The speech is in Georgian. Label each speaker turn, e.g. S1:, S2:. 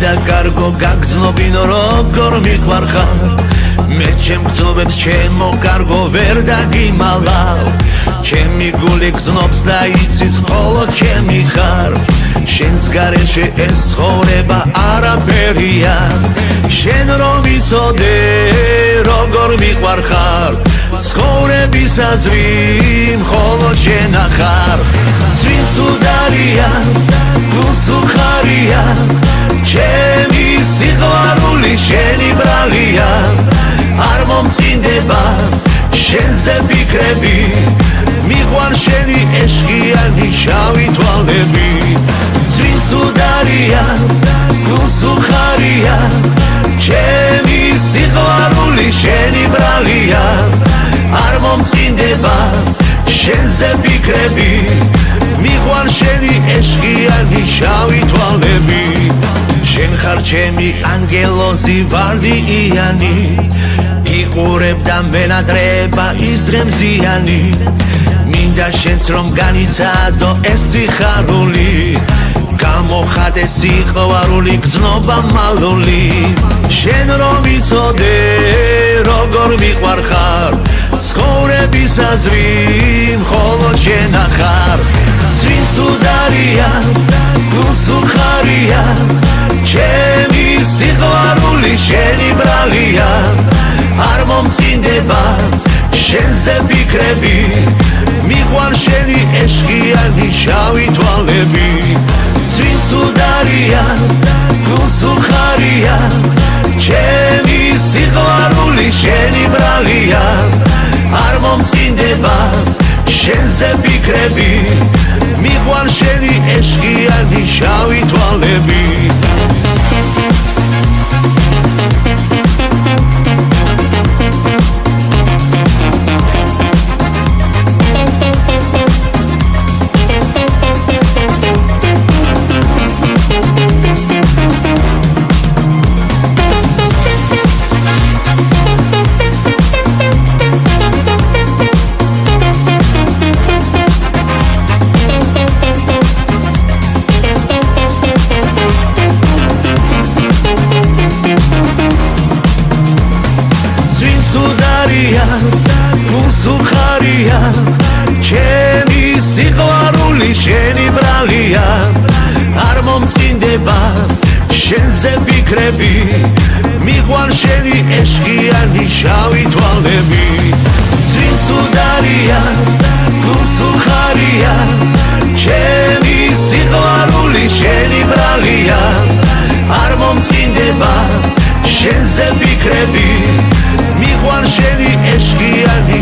S1: მინდა კარგო გაგზნობინო როგორ მიყვარხარ მე ჩემ გრძნობებს ჩემო კარგო ვერ დაგიმალავ ჩემი გული გრძნობს და იცის მხოლოდ ჩემი ხარ შენს გარეშე ეს ცხოვრება არაფერია შენ რომ იცოდე როგორ მიყვარხარ ცხოვრების აზრი მხოლოდ შენ ახარ წვინს თუ დარია გულს თუ ხარია ჩემი სიყვარული შენი ბრალია არ მომწყინდება შენზე ფიქრები მიყვარ შენი ეშკიანი შავი თვალები წვინს თუ დარია გულს თუ ხარია ჩემი სიყვარული შენი ბრალია არ მომწყინდება შენზე ფიქრები მიყვარ შენი ეშკიანი შავი თვალები შენ ხარ ჩემი ანგელოზი ვარდიანი იყურებ და მენადრება ის დღემზიანი მინდა შენც რომ განიცადო ეს სიხარული გამოხატე სიყვარული გრძნობა მალული შენ რომ იცოდე როგორ მიყვარხარ ცხოვრების აზრი მხოლოდ შენ ახარ წვინს თუ დარია გულს თუ ხარია ჩემი სიყვარული შენი ბრალია არ მომწყინდება შენზე ფიქრები მიყვარ შენი ეშკიანი შავი თვალები წვინს თუ დარია გულს თუ ხარია ჩემი სიყვარული შენი ბრალია არ მომწყინდება შენზე ფიქრები მიყვარ შენი ეშკიანი შავი თვალები გულს თუ ხარია ჩემი სიყვარული შენი ბრალია არ მომწყინდება შენზე ფიქრები მიყვარ შენი ეშკიანი შავი თვალები წვინს თუ დარია გულს თუ ხარია ჩემი სიყვარული შენი ბრალია არ მომწყინდება შენზე ფიქრები მიყვარ შენი ეშკიანი